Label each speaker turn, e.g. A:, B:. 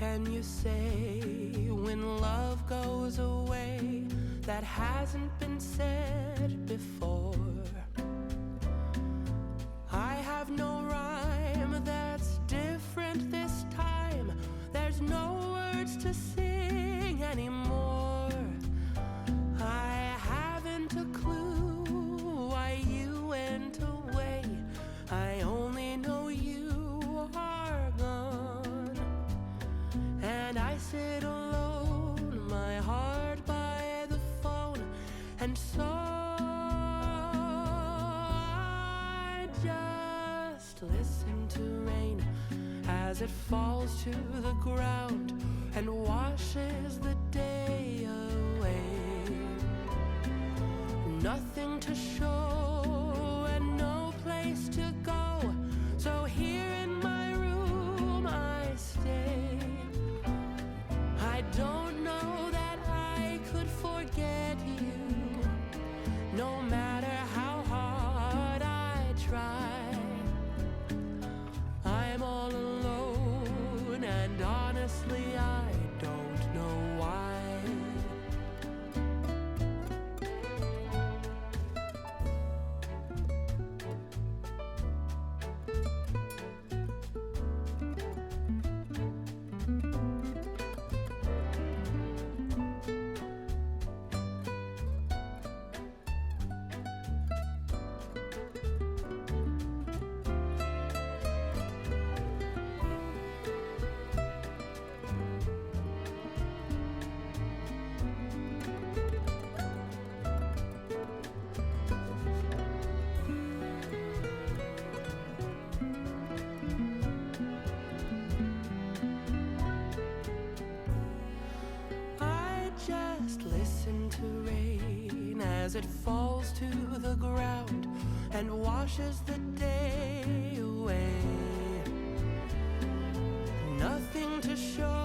A: can you say when love goes away that hasn't been said before? I have no rhyme that's different this time. There's no words to sing anymore. I haven't a clue why you went away. I only know you are gone. And I sit alone, my heart by the phone. And so I just listen to rain as it falls to the ground and washes the day away. Nothing to show and no place to go, so here in my room I stay. I don't know that I could forget you, no matter how hard I try. I'm all alone, and honestly I don't know why. As it falls to the ground and washes the day away. Nothing to show